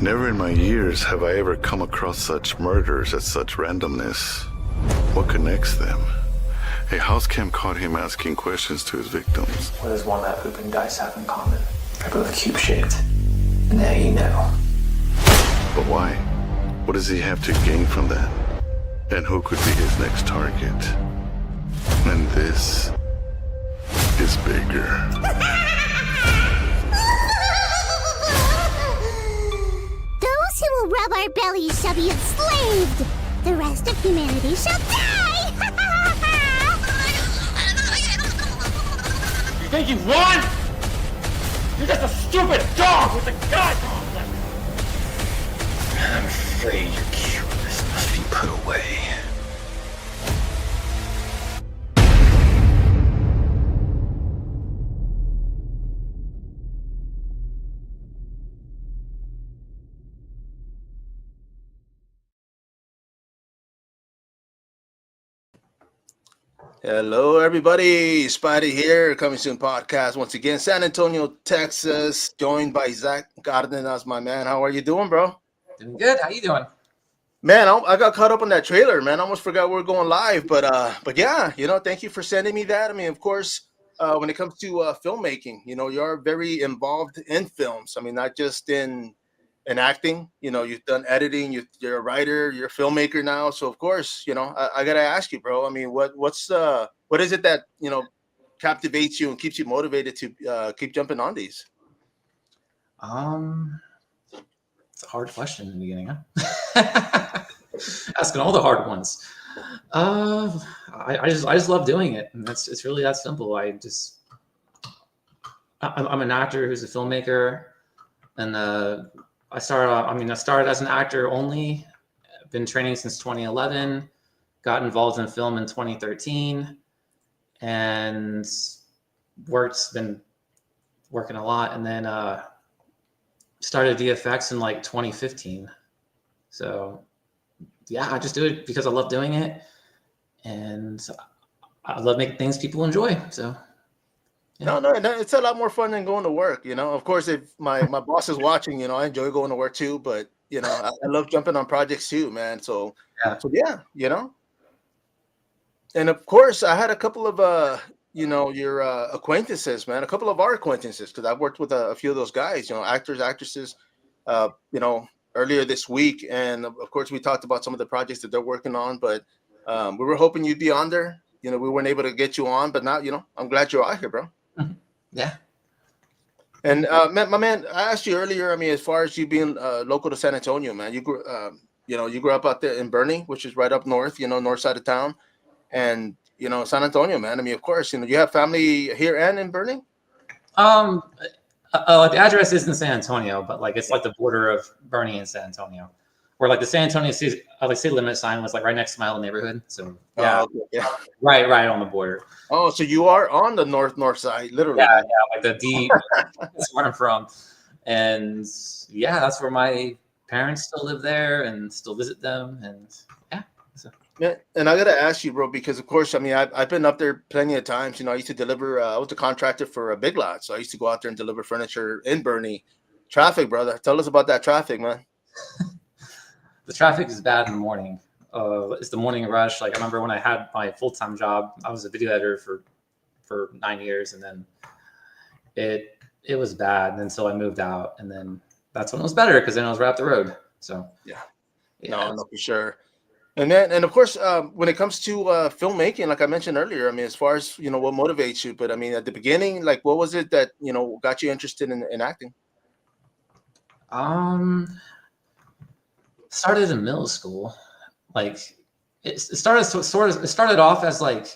Never in my years have I ever come across such murders at such randomness. What connects them? A house cam caught him asking questions to his victims. What does one that poop and dice have in common? They're both cube shaped. And now you know. But why? What does he have to gain from that? And who could be his next target? And this is bigger. Those who will rub our bellies shall be enslaved. The rest of humanity shall die. You think you won? You're just a stupid dog with a god complex. I'm afraid your cuteness must be put away. Hello, everybody. Spidey here, coming soon podcast once again, San Antonio, Texas. Joined by Zak Cardenas, my man. How are you doing, bro? Doing good. How you doing? Man, I got caught up on that trailer, man. I almost forgot we were going live, but yeah, thank you for sending me that. I mean, of course, when it comes to filmmaking, you're very involved in films. I mean, not just in acting. You've done editing. You're a writer. You're a filmmaker now. So of course, I gotta ask you, bro. I mean, what is it that captivates you and keeps you motivated to keep jumping on these? It's a hard question in the beginning, huh? Asking all the hard ones. I just love doing it, and it's really that simple. I'm an actor who's a filmmaker, and I started as an actor only. I've been training since 2011. Got involved in film in 2013, and been working a lot, and then started VFX in like 2015. So yeah, I just do it because I love doing it, and I love making things people enjoy. So yeah. No, it's a lot more fun than going to work. Of course, if my boss is watching, I enjoy going to work too. But I love jumping on projects too, man. So yeah. And of course, I had a couple of your acquaintances, man. A couple of our acquaintances, because I've worked with a few of those guys, actors, actresses, earlier this week, and of course, we talked about some of the projects that they're working on. But we were hoping you'd be on there. We weren't able to get you on, but now I'm glad you're out here, bro. Yeah. And my man, I asked you earlier. I mean, as far as you being local to San Antonio, man, you grew up out there in Bernie, which is right up north, north side of town, and San Antonio, man. I mean, of course, you have family here and in Bernie. The address is in San Antonio, but like it's like the border of Bernie and San Antonio, where like the San Antonio city limit sign was like right next to my old neighborhood. So yeah, yeah. Right on the border. Oh, so you are on the north side, literally. Yeah, like the deep. That's where I'm from, and yeah, that's where my parents still live there and still visit them, and yeah. So. Yeah, and I gotta ask you, bro, because of course, I mean, I've been up there plenty of times. I used to deliver. I was a contractor for a Big Lot, so I used to go out there and deliver furniture in Bernie. Traffic, brother. Tell us about that traffic, man. The traffic is bad in the morning. It's the morning rush. Like I remember when I had my full-time job, I was a video editor for 9 years, and then it was bad. And then so I moved out, and then that's when it was better because then I was right up the road. So yeah. No, for sure. And then, and of course, when it comes to filmmaking, like I mentioned earlier, I mean, as far as what motivates you, but I mean, at the beginning, like, what was it that got you interested in acting? Started in middle school. Like it started off as like,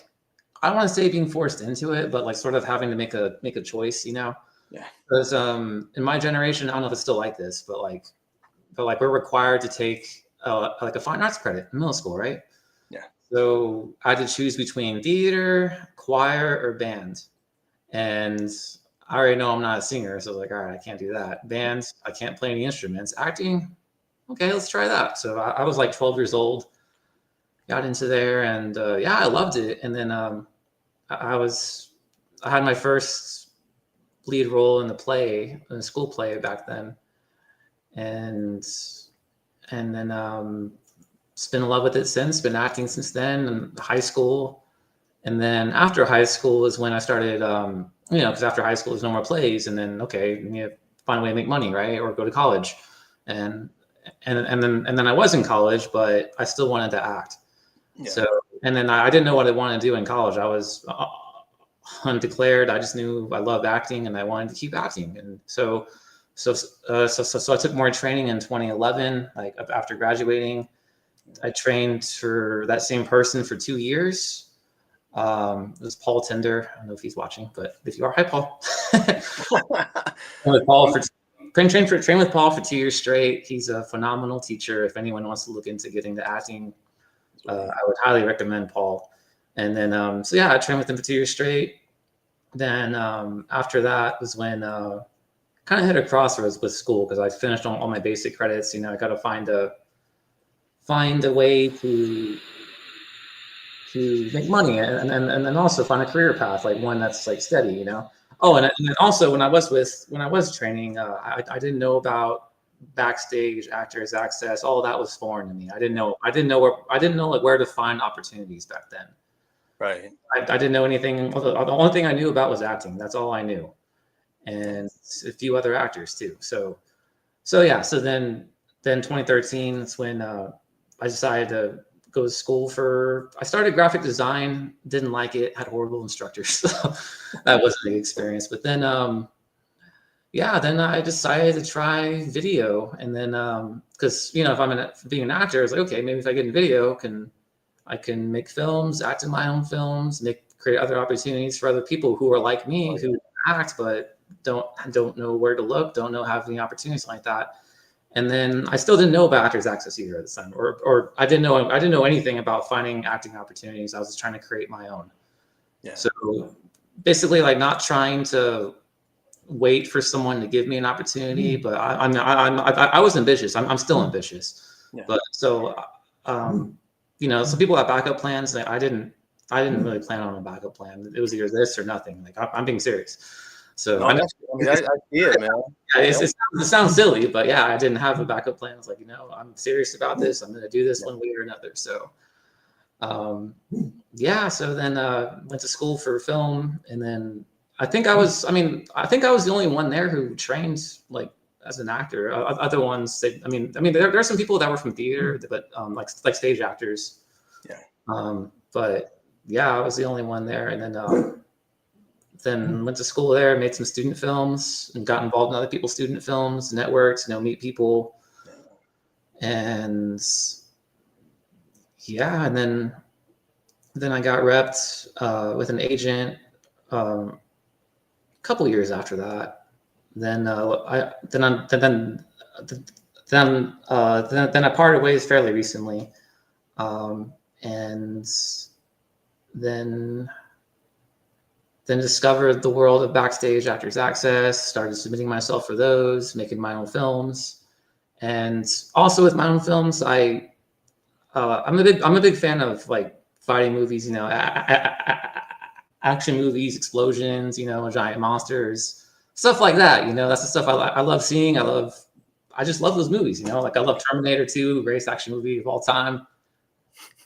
I don't want to say being forced into it, but like sort of having to make a choice, Yeah. Because in my generation, I don't know if it's still like this, but we're required to take like a fine arts credit in middle school, right? Yeah. So I had to choose between theater, choir, or band, and I already know I'm not a singer, so I was like, all right, I can't do that. Band, I can't play any instruments. Acting, okay, let's try that. So I was like 12 years old, got into there, and yeah, I loved it. And then I had my first lead role in the school play back then. and then just been in love with it since. Been acting since then, and high school, and then after high school is when I started. Because after high school there's no more plays, and then okay, you have to find a way to make money, right, or go to college, and then I was in college, but I still wanted to act. Yeah. So, and then I didn't know what I wanted to do in college. I was undeclared. I just knew I loved acting and I wanted to keep acting. And so I took more training in 2011. Like after graduating, I trained for that same person for 2 years. It was Paul Tinder. I don't know if he's watching, but if you are, hi Paul. With Paul train with Paul for 2 years straight. He's a phenomenal teacher. If anyone wants to look into getting to acting, I would highly recommend Paul. And then, I trained with him for 2 years straight. Then after that was when kind of hit a crossroads with school because I finished all my basic credits. I got to find a way to make money and then also find a career path, like one that's like steady. Oh, and then also when I was training, I didn't know about backstage, actors access. All of that was foreign to me. I didn't know like where to find opportunities back then. Right. I didn't know anything. The only thing I knew about was acting. That's all I knew, and a few other actors too. So then 2013 is when I decided to go to school I started graphic design, didn't like it, had horrible instructors. So that wasn't a big experience. But then, then I decided to try video. And then, cause if I'm being an actor, it's like, okay, maybe if I get in video, I can make films, act in my own films, create other opportunities for other people who are like me, who act, but don't know where to look, don't know have any opportunities like that. And then I still didn't know about Actors Access either at the time, or I didn't know anything about finding acting opportunities. I was just trying to create my own. Yeah. So basically, like not trying to wait for someone to give me an opportunity, but I was ambitious. I'm still ambitious. Yeah. But so some people have backup plans. I didn't really plan on a backup plan. It was either this or nothing. Like I'm being serious. So I see it, man. It sounds silly, but yeah, I didn't have a backup plan. I was like, I'm serious about this. I'm going to do this one way or another. So, so then went to school for film, and then I think I was the only one there who trained like as an actor. Other ones, there are some people that were from theater, but like stage actors. Yeah. But yeah, I was the only one there, and then went to school there, made some student films, and got involved in other people's student films, networks, meet people. And and then I got repped with an agent a couple years after that. Then I parted ways fairly recently, and then discovered the world of backstage Actors Access, started submitting myself for those, making my own films. And also with my own films, I'm a big fan of like fighting movies, action movies, explosions, giant monsters, stuff like that. That's the stuff I love seeing. I just love those movies, like I love Terminator 2, greatest action movie of all time.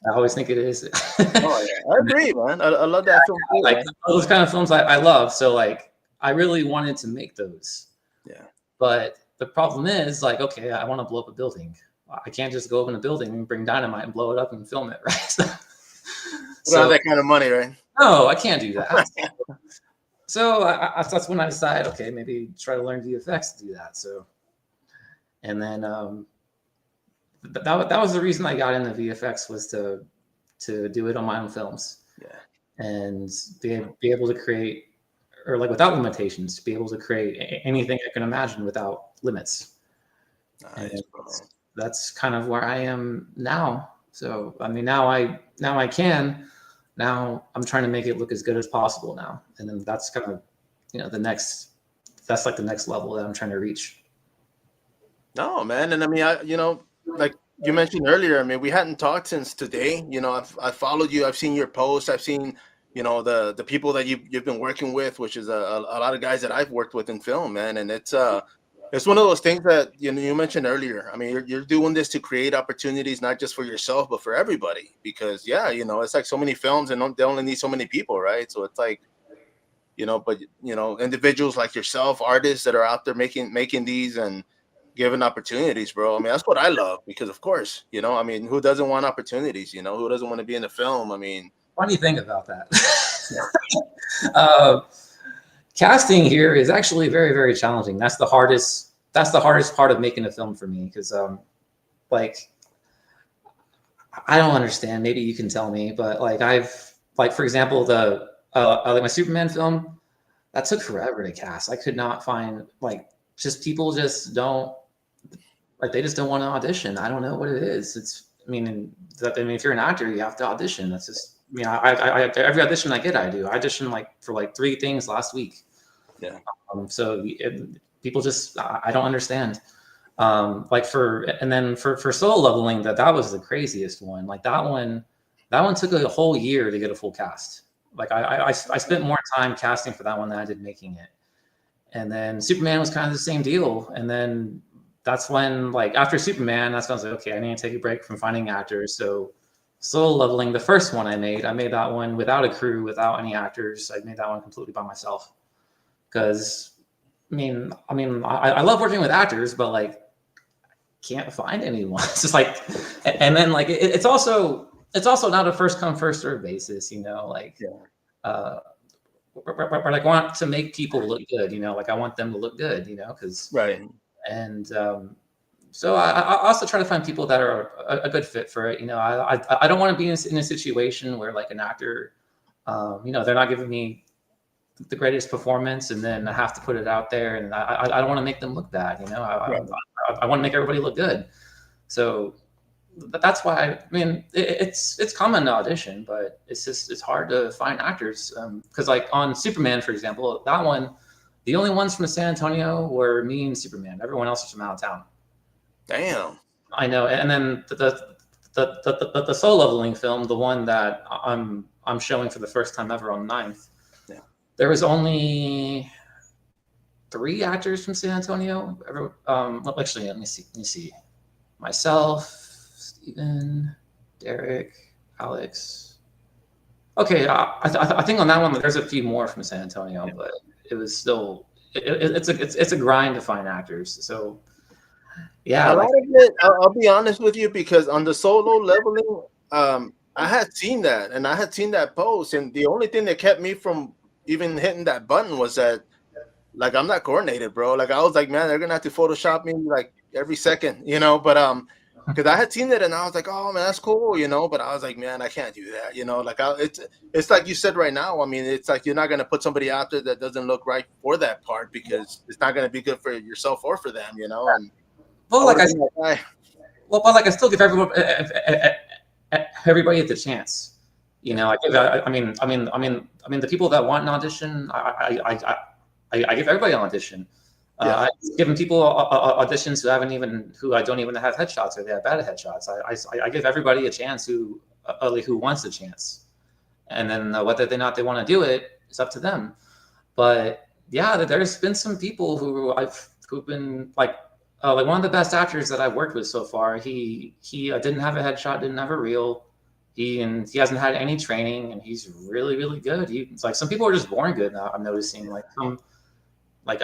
I always think it is. Oh, yeah. I agree, man. I love that film too, like man. those kind of films I love. So like I really wanted to make those. Yeah. But the problem is like, okay, I want to blow up a building. I can't just go up in a building and bring dynamite and blow it up and film it, right? We don't have that kind of money, right? No, I can't do that. So that's when I decided, okay, maybe try to learn VFX to do that. So, and then that was the reason I got into VFX, was to do it on my own films. Yeah. And be able to create, or like without limitations, to be able to create anything I can imagine without limits. Nice, that's kind of where I am now. So now I'm trying to make it look as good as possible now, and then that's kind of the next level that I'm trying to reach. No, man, and like you mentioned earlier, we hadn't talked since today. I've followed you. I've seen your posts. I've seen, the people that you've been working with, which is a lot of guys that I've worked with in film, man. And it's it's one of those things that you mentioned earlier. I mean, you're doing this to create opportunities, not just for yourself, but for everybody. Because it's like so many films, and they only need so many people, right? So it's like, but individuals like yourself, artists that are out there making these and giving opportunities, bro. I mean, that's what I love, because of course, I mean, who doesn't want opportunities? Who doesn't want to be in a film? I mean, funny thing about that. Casting here is actually very, very challenging. That's the hardest part of making a film for me, because like, I don't understand. Maybe you can tell me, but like for example, the like my Superman film, that took forever to cast. I could not find, like, just people just don't, like, they just don't want to audition. I don't know what it is. I mean, if you're an actor, you have to audition. That's just, I mean, I every audition I get, I do. I auditioned for 3 things last week. Yeah. So people just, I don't understand. For Soul Leveling, that was the craziest one. Like that one took a whole year to get a full cast. Like I spent more time casting for that one than I did making it. And then Superman was kind of the same deal. And then that's when, like, after Superman, that's when I was like, okay, I need to take a break from finding actors. So Soul Leveling, the first one I made that one without a crew, without any actors. I made that one completely by myself. Because I love working with actors, but like, can't find anyone. It's just like, and then like it's also not a first come first serve basis, like, or like want to make people look good, like I want them to look good, because right. And so I also try to find people that are a good fit for it. I don't want to be in a situation where, like, an actor, they're not giving me the greatest performance, and then I have to put it out there, and I don't want to make them look bad. I want to make everybody look good. So that's why it's common to audition, but it's hard to find actors, because like on Superman, for example, that one, the only ones from San Antonio were me and Superman. Everyone else was from out of town. Damn. I know. And then the Soul Leveling film, the one that I'm showing for the first time ever on 9th, there was only 3 actors from San Antonio. Actually, let me see. Myself, Steven, Derek, Alex. Okay, I think on that one there's a few more from San Antonio, but it was still it's a grind to find actors. So yeah, a lot of it. I'll be honest with you, because on the Solo Leveling, I had seen that, and I had seen that post, and the only thing that kept me from even hitting that button was that, like, I'm not coordinated, bro. Like, I was like, man, they're gonna have to Photoshop me like every second, but because I had seen it, and I was like, oh man, that's cool, but I was like, man, I can't do that, like, it's like you said right now. I mean, it's like you're not gonna put somebody out there that doesn't look right for that part, because it's not gonna be good for yourself or for them, and well, I still give everybody the chance. I mean, the people that want an audition, I give everybody an audition. I've given people auditions who I don't even have headshots, or they have bad headshots. I give everybody a chance who wants a chance, and then whether or not they want to do it is up to them. But yeah, there's been some people who've been like one of the best actors that I've worked with so far. He didn't have a headshot, didn't have a reel. He hasn't had any training, and he's really, really good. It's like some people are just born good now. I'm noticing, like, like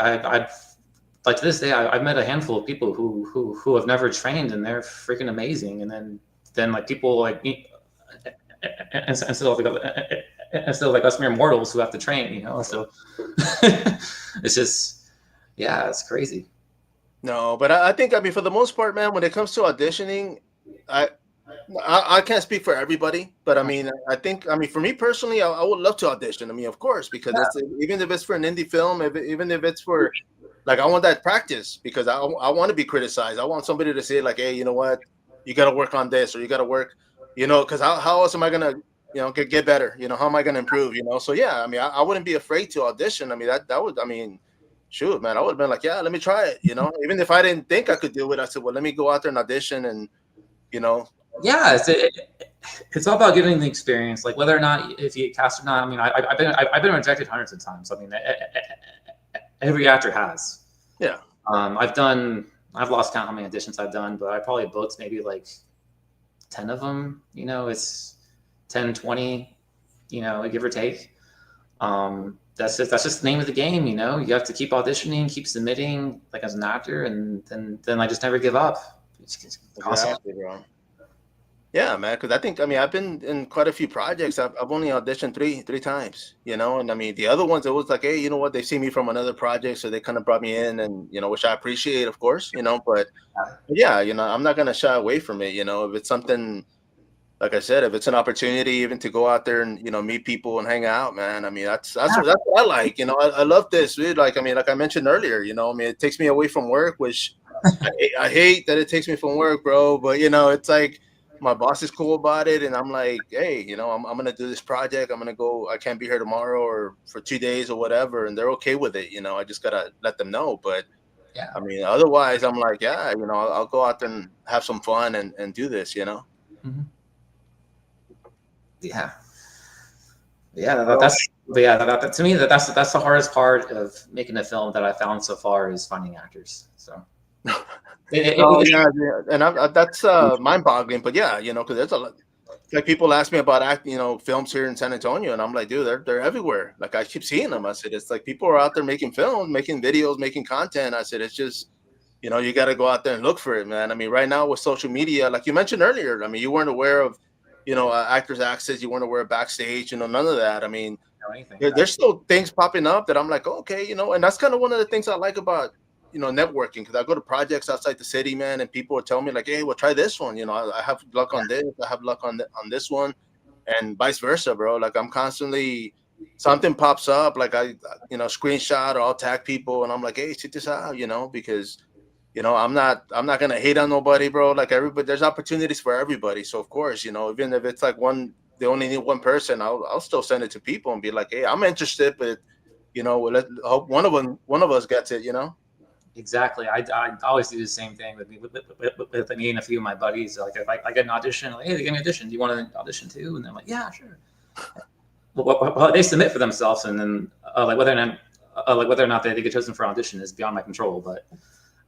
to this day, I've met a handful of people who have never trained, and they're freaking amazing. And then like people like me, instead of like us mere mortals who have to train, So it's just, yeah, it's crazy. No, but I think, for the most part, man, when it comes to auditioning, I can't speak for everybody, but I think for me personally, I would love to audition. Of course, because even if it's for an indie film, even if it's for, like, I want that practice, because I want to be criticized. I want somebody to say, like, hey, you know what, you got to work on this, or you got to work, because how else am I gonna get better? How am I gonna improve? So yeah, I wouldn't be afraid to audition. That would, shoot, man, I would have been like, yeah, let me try it. Even if I didn't think I could do it, I said, well, let me go out there and audition, and Yeah, it's all about getting the experience, like whether or not if you get cast or not. I've been rejected hundreds of times. Every actor has. Yeah. I've lost count how many auditions I've done, but I probably booked maybe like 10 of them. It's 10, 20, give or take. That's just the name of the game. You have to keep auditioning, keep submitting, like as an actor, and then I just never give up. It's constantly. Exactly, bro. Yeah, man. Because I've been in quite a few projects. I've only auditioned three times, and I mean the other ones, it was like, hey, you know what? They see me from another project, so they kind of brought me in, and which I appreciate, of course, But yeah, I'm not gonna shy away from it. If it's something, like I said, if it's an opportunity even to go out there and meet people and hang out, man. I mean, that's what I like. I love this, dude. Like I mean, like I mentioned earlier, I mean, it takes me away from work, which I hate that it takes me from work, bro. But it's like my boss is cool about it, and I'm like, hey, I'm gonna do this project. I'm gonna go. I can't be here tomorrow or for 2 days or whatever, and they're okay with it. I just gotta let them know. But Yeah. I mean, otherwise, I'm like, yeah, I'll go out there and have some fun and do this. Mhm. Yeah. Yeah, to me that's the hardest part of making a film that I found so far is finding actors. So Oh yeah, and that's mind-boggling. But yeah, because there's a lot. Like people ask me about films here in San Antonio, and I'm like, dude, they're everywhere. Like I keep seeing them. I said, it's like people are out there making films, making videos, making content. I said, it's just, you got to go out there and look for it, man. I mean, right now with social media, like you mentioned earlier, I mean, you weren't aware of, actors' access, you weren't aware of backstage, none of that. I mean, anything. there's still things popping up that I'm like, okay, and that's kind of one of the things I like about networking, because I go to projects outside the city, man, and people will tell me like, hey, well, try this one. I have luck on this, I have luck on this one, and vice versa, bro. Like I'm constantly something pops up, like I screenshot or I'll tag people, and I'm like, hey, check this out, because I'm not gonna hate on nobody, bro. Like everybody, there's opportunities for everybody. So of course, even if it's like they only need one person, I'll still send it to people and be like, hey, I'm interested, but hope one of us gets it. Exactly. I always do the same thing with me and a few of my buddies. Like if I get an audition, like, hey, they give me an audition. Do you want an audition too? And I'm like, yeah, sure. Well, they submit for themselves, and then like whether or not they get chosen for an audition is beyond my control. But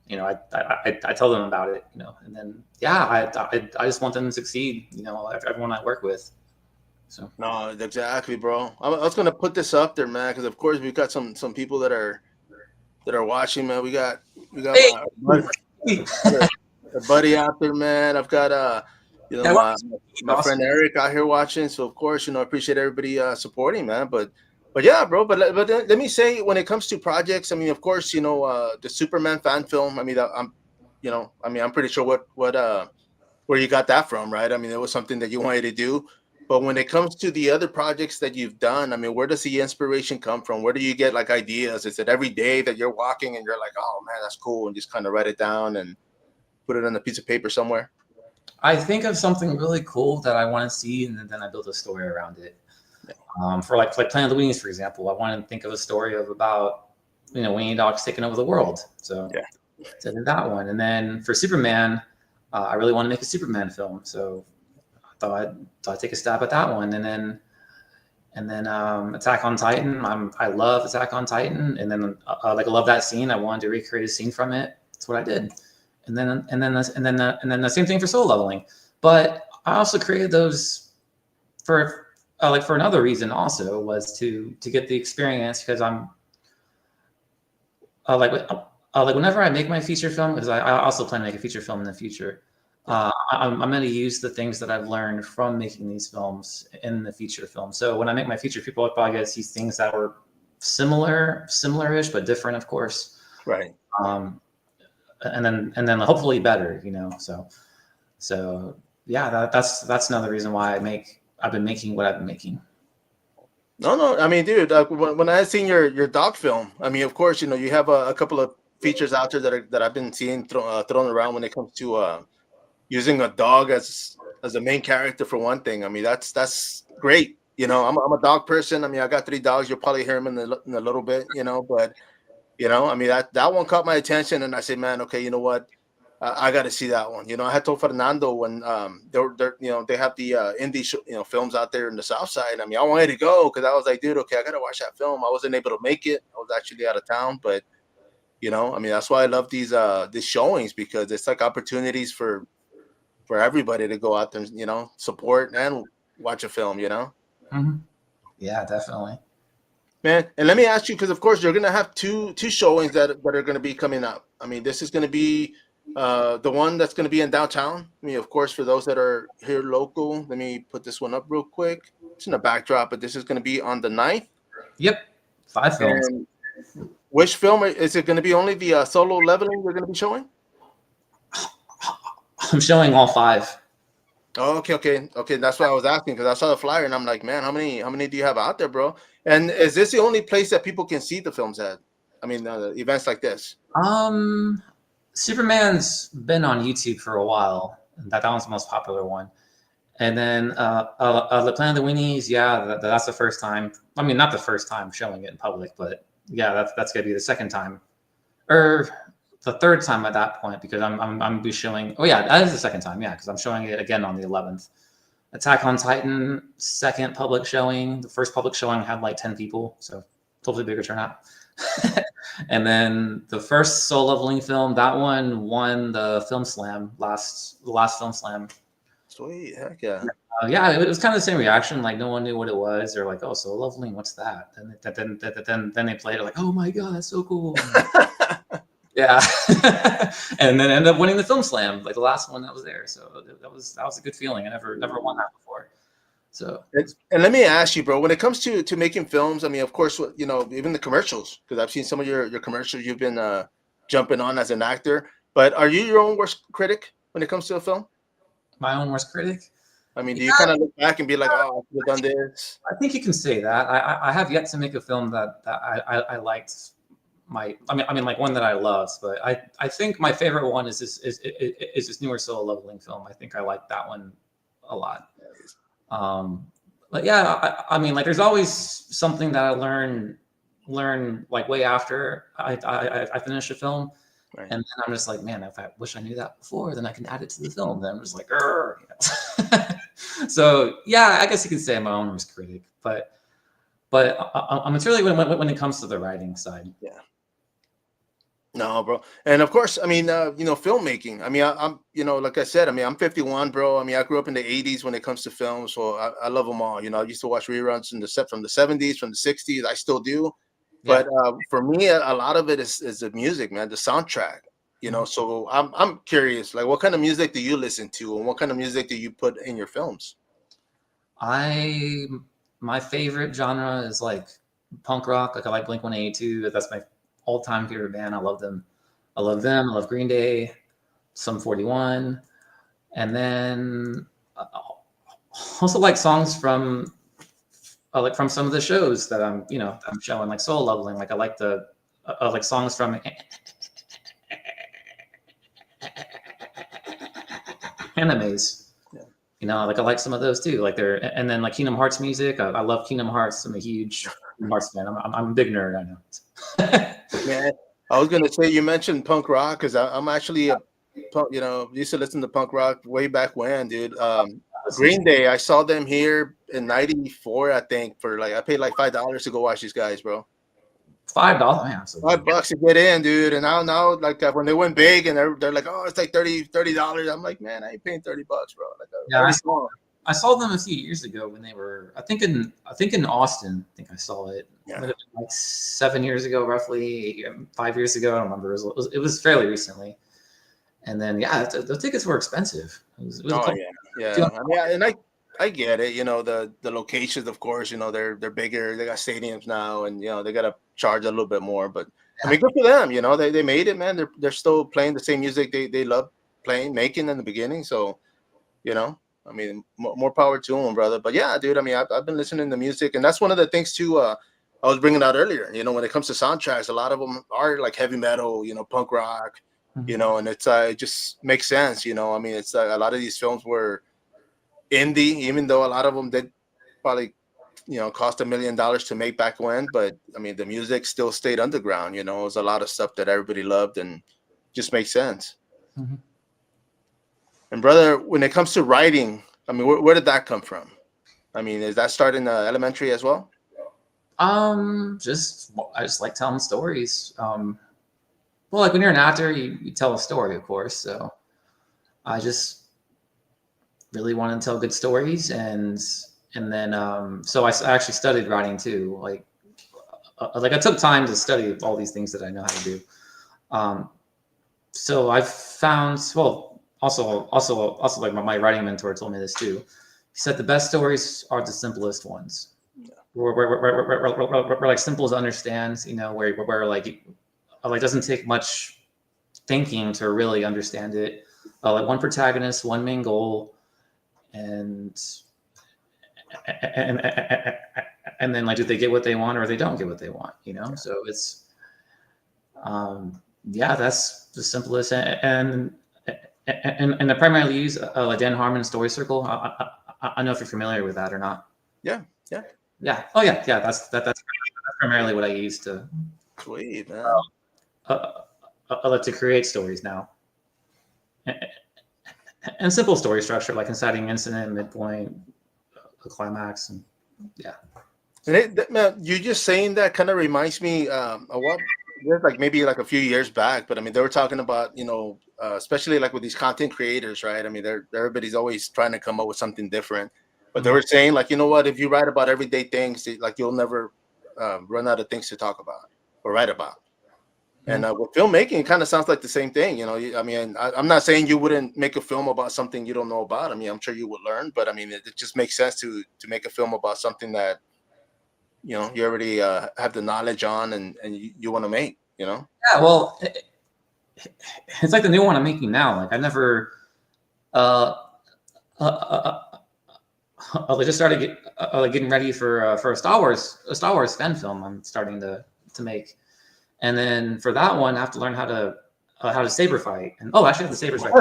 I tell them about it, and then I just want them to succeed. Everyone I work with. So no, exactly, bro. I was gonna put this up there, man, because of course we've got some people that are watching, man. We got hey. my buddy out there, man. I've got my friend Eric out here watching. So of course, I appreciate everybody supporting, man. But yeah, bro. But let me say, when it comes to projects, I mean, of course, the Superman fan film. I mean, I'm pretty sure what where you got that from, right? I mean, it was something that you wanted to do. But when it comes to the other projects that you've done, I mean, where does the inspiration come from? Where do you get like ideas? Is it every day that you're walking and you're like, oh man, that's cool, and just kind of write it down and put it on a piece of paper somewhere? I think of something really cool that I want to see, and then I build a story around it. For like Planet of the Weenies, for example, I want to think of a story about weenie dogs taking over the world. So to that one, and then for Superman, I really want to make a Superman film. So I thought I'd take a stab at that one, and then Attack on Titan. I love Attack on Titan, and then like I love that scene. I wanted to recreate a scene from it. That's what I did. And then the same thing for Soul Leveling. But I also created those for another reason. Also was to get the experience, because I'm like whenever I make my feature film, because I also plan to make a feature film in the future. I'm going to use the things that I've learned from making these films in the feature film. So when I make my feature, people are probably going to see things that were similar-ish, but different, of course. Right. And then hopefully better, So yeah, that's another reason why I've been making what I've been making. No, I mean, dude, when I seen your dog film, I mean, of course, you have a couple of features out there that I've been seeing thrown around when it comes to using a dog as a main character for one thing. I mean, that's great. I'm a dog person. I mean, I got 3 dogs. You'll probably hear them in a little bit, but I mean, that one caught my attention, and I said, man, okay, you know what? I got to see that one. I had told Fernando when they have the indie films out there in the South Side. I mean, I wanted to go because I was like, dude, okay, I got to watch that film. I wasn't able to make it. I was actually out of town, but You know, I mean, that's why I love these showings, because it's like opportunities for everybody to go out there and, you know, support and watch a film, you know. Hmm. Yeah, definitely. Man, and let me ask you, because of course you're gonna have two showings that are gonna be coming up. I mean, this is gonna be the one that's gonna be in downtown. I mean, of course, for those that are here local, let me put this one up real quick. It's in the backdrop, but this is gonna be on the 9th. Yep. 5 films. And which film is it gonna be? Only the solo leveling you're gonna be showing? I'm showing all 5. Oh, okay. That's why I was asking, because I saw the flyer and I'm like, man, how many do you have out there, bro? And is this the only place that people can see the films at? I mean, events like this. Superman's been on YouTube for a while. That one's the most popular one. And then the Planet of the Winnies, yeah, that's the first time. I mean, not the first time showing it in public, but yeah, that's gonna be the second time, or the third time at that point, because I'm be showing. Oh yeah, that is the second time. Yeah, because I'm showing it again on the 11th. Attack on Titan, second public showing. The first public showing had like 10 people, so totally bigger turnout. And then the first soul leveling film, that one won the film slam the last film slam. Sweet, heck yeah. Yeah, it was kind of the same reaction. Like no one knew what it was. They're like, "Oh, soul leveling, what's that?" And then they played it, like, "Oh my god, that's so cool!" Yeah, and then ended up winning the film slam, like the last one that was there. So that was a good feeling. I never won that before. So and let me ask you, bro, when it comes to making films, I mean, of course, you know, even the commercials, because I've seen some of your commercials you've been jumping on as an actor. But are you your own worst critic when it comes to a film? my own worst critic. I mean, do you kind of look back and be like, oh, I could have done this? I think you can say that. I have yet to make a film that I liked. I mean, like one that I loved, but I think my favorite one is this newer soul leveling film. I think I like that one a lot. But yeah, I mean, like there's always something that I learn like way after I finish a film. Right. And then I'm just like, man, if I wish I knew that before, then I can add it to the film. Then I'm just like, you know. So yeah, I guess you could say I'm my own worst critic, but it's really when it comes to the writing side. Yeah. No, bro. And of course, I mean, you know, filmmaking. I mean, I'm, you know, like I said, I mean, I'm 51, bro. I mean, I grew up in the 80s when it comes to film, so I love them all. You know, I used to watch reruns from the 70s, from the 60s. I still do. Yeah. But for me, a lot of it is the music, man, the soundtrack. You know, so I'm curious, like, what kind of music do you listen to, and what kind of music do you put in your films? My favorite genre is like punk rock. Like I like Blink-182. That's my all-time favorite band. I love them. I love Green Day, Sum 41, and then I also like songs from some of the shows that I'm showing, like soul leveling. Like I like the like songs from animes. Yeah. You know, like I like some of those too. Like and then like Kingdom Hearts music. I love Kingdom Hearts. I'm a huge Kingdom Hearts fan. I'm a big nerd. I know. Man, I was gonna say, you mentioned punk rock, because I'm actually a punk, you know, used to listen to punk rock way back when, dude. Green Day, I saw them here in '94, I think, for like, I paid like $5 to go watch these guys, bro. $5, man. So $5 to get in, dude. And now like when they went big and they're like, oh, it's like $30. I'm like, man, I ain't paying $30, bro. Like, yeah, I saw them a few years ago when they were, I think in Austin. I think I saw it. Yeah. It would have been like 7 years ago, roughly 5 years ago. I don't remember. It was fairly recently. And then yeah, the tickets were expensive. It was yeah. I mean, and I get it. You know, the locations, of course. You know, they're bigger. They got stadiums now, and you know they got to charge a little bit more. But I mean, good for them. You know, they made it, man. They're still playing the same music they love making in the beginning. So, you know, I mean, more power to them, brother. But yeah, dude. I mean, I've been listening to music, and that's one of the things too. I was bringing out earlier. You know, when it comes to soundtracks, a lot of them are like heavy metal. You know, punk rock. You know, and it's it just makes sense. You know, I mean, it's a lot of these films were indie, even though a lot of them did probably, you know, cost $1 million to make back when. But I mean, the music still stayed underground. You know, it was a lot of stuff that everybody loved, and just makes sense. Mm-hmm. And brother, when it comes to writing, I mean, where did that come from? I mean, is that starting elementary as well? I just like telling stories. Well, like when you're an actor, you tell a story, of course. So I just really wanted to tell good stories, and then so I actually studied writing too. Like I took time to study all these things that I know how to do. So I've found, well, also like my writing mentor told me this too. He said the best stories are the simplest ones. Where like simple to understand, you know, where like doesn't take much thinking to really understand it. Like one protagonist, one main goal, and and and then like do they get what they want or they don't get what they want, you know? So it's yeah, that's the simplest. And I primarily use like Dan Harmon's story circle. I don't know if you're familiar with that or not. Yeah. Oh yeah. That's primarily what I use to Sweet, man. I like to create stories now. And simple story structure, like inciting incident, midpoint, a climax, and yeah. And man, you just saying that kind of reminds me of what, like maybe like a few years back, but I mean, they were talking about, you know, especially like with these content creators, right? I mean, everybody's always trying to come up with something different, but they were saying like, you know what, if you write about everyday things, like you'll never run out of things to talk about or write about. And with filmmaking, it kind of sounds like the same thing. You know, I mean, I'm not saying you wouldn't make a film about something you don't know about. I mean, I'm sure you would learn, but I mean, it just makes sense to make a film about something that, you know, you already have the knowledge on and you want to make, you know? Yeah, well, it's like the new one I'm making now. Like I never, I just started getting ready for a Star Wars fan film I'm starting to make. And then for that one, I have to learn how to saber fight. And oh, actually, I have the sabers right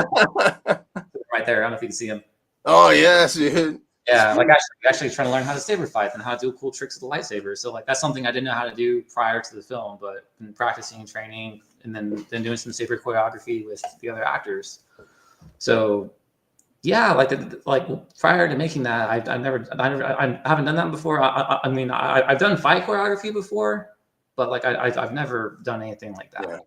there. Right there. I don't know if you can see them. Oh yes, dude. Yeah, like actually trying to learn how to saber fight and how to do cool tricks with the lightsaber. So like that's something I didn't know how to do prior to the film, but been practicing, training, and then doing some saber choreography with the other actors. So yeah, like prior to making that, I haven't done that before. I mean, I've done fight choreography before. But like I've never done anything like that. Yeah.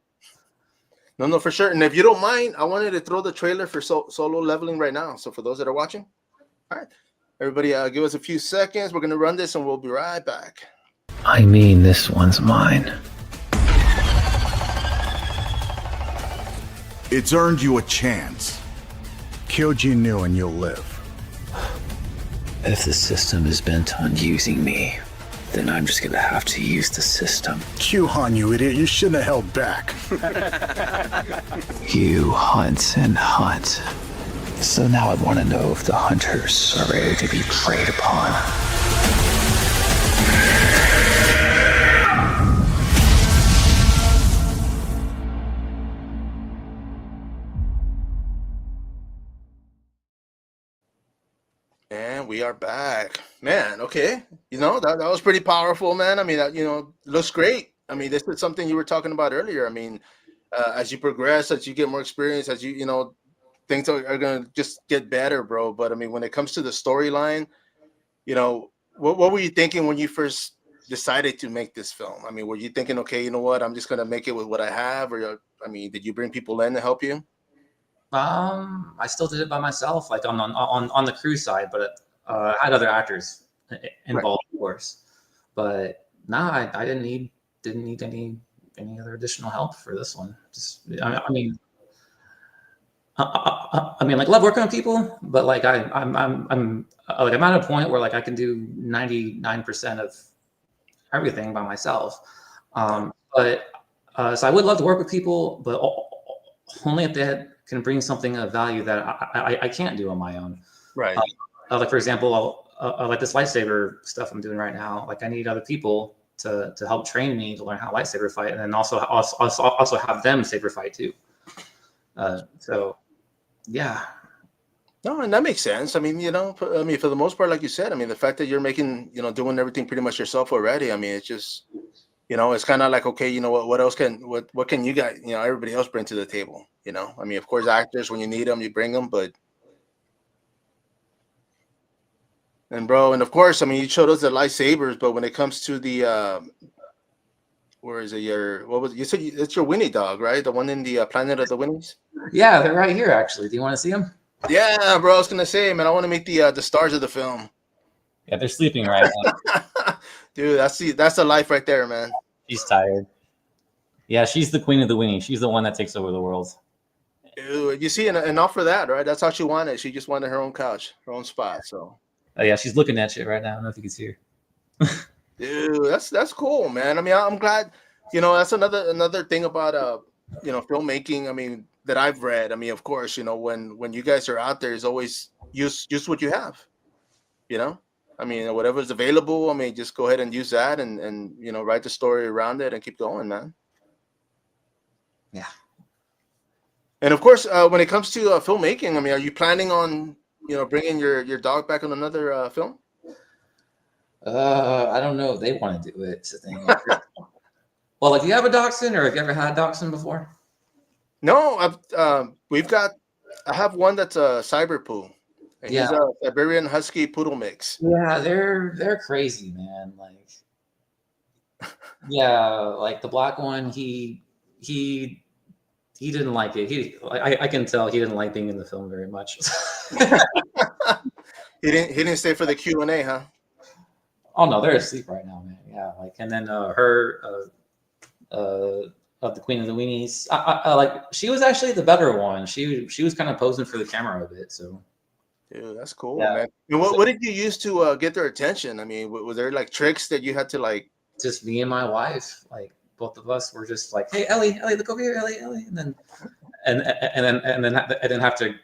No, for sure. And if you don't mind, I wanted to throw the trailer for Solo Leveling right now. So for those that are watching, all right, everybody, give us a few seconds. We're gonna run this, and we'll be right back. I mean, this one's mine. It's earned you a chance. Kill Jinnu and you'll live. If the system is bent on using me, then I'm just gonna have to use the system. Q-Han, you idiot, you shouldn't have held back. You hunt and hunt. So now I want to know if the hunters are ready to be preyed upon. And we are back, man. Okay, you know that was pretty powerful, man. I mean, you know, looks great. I mean, this is something you were talking about earlier. I mean, as you progress, as you get more experience, as you know, things are gonna just get better, bro. But I mean, when it comes to the storyline, you know, what were you thinking when you first decided to make this film? I mean, were you thinking, okay, you know what, I'm just gonna make it with what I have, or I mean, did you bring people in to help you? I still did it by myself, like on the crew side, but I had other actors involved, of course. But nah, I didn't need any other additional help for this one. Just I mean, like love working with people, but like I'm at a point where like I can do 99% of everything by myself. But so I would love to work with people, but only if they can bring something of value that I can't do on my own. Right. Like for example, like this lightsaber stuff I'm doing right now. Like I need other people to help train me to learn how to lightsaber fight, and then also have them saber fight too. So yeah. No, and that makes sense. I mean, you know, I mean, for the most part, like you said, I mean, the fact that you're making, you know, doing everything pretty much yourself already. I mean, it's just, you know, it's kind of like, okay, you know, what else what can you guys, you know, everybody else bring to the table? You know, I mean, of course, actors, when you need them, you bring them, but. And bro, and of course, I mean, you showed us the lightsabers, but when it comes to the Where is it? What was it? You said it's your Winnie dog, right? The one in the Planet of the Winnies. Yeah, they're right here actually. Do you want to see them? Yeah, bro. I was gonna say, man, I want to meet the stars of the film. Yeah, they're sleeping right now. Dude, that's the life right there, man. She's tired. Yeah, she's the queen of the weenie. She's the one that takes over the world. Dude, you see, and not for that, right? That's how she wanted. She just wanted her own couch, her own spot. So, Oh yeah, she's looking at you right now. I don't know if you can see her. dude, that's cool, man. I mean, I'm glad. That's another thing about filmmaking. I mean, that I've read. I mean, of course, when you guys are out there, is always use what you have. I mean, whatever's available. I mean, just go ahead and use that, and write the story around it, and keep going, man. Yeah. And of course, when it comes to filmmaking, I mean, are you planning on bringing your dog back on another film? I don't know if they want to do it. It's the thing. Well, like, do you have a dachshund, or have you ever had a dachshund before? No, I have one that's a cyber poo. And Yeah. He's a Siberian Husky Poodle mix. Yeah, they're crazy, man. Like, yeah, like the black one, he didn't like it. I can tell he didn't like being in the film very much. He didn't stay for the Q&A, huh? Oh no, they're asleep right now, man. Yeah, like, and then her of the Queen of the Weenies, like, she was actually the better one. She was kind of posing for the camera a bit, so. Dude, that's cool, Yeah. man. And what did you use to get their attention? I mean, were there like tricks that you had to like? Just me and my wife, like, both of us were just like, "Hey, Ellie, look over here, Ellie," and then I didn't have to.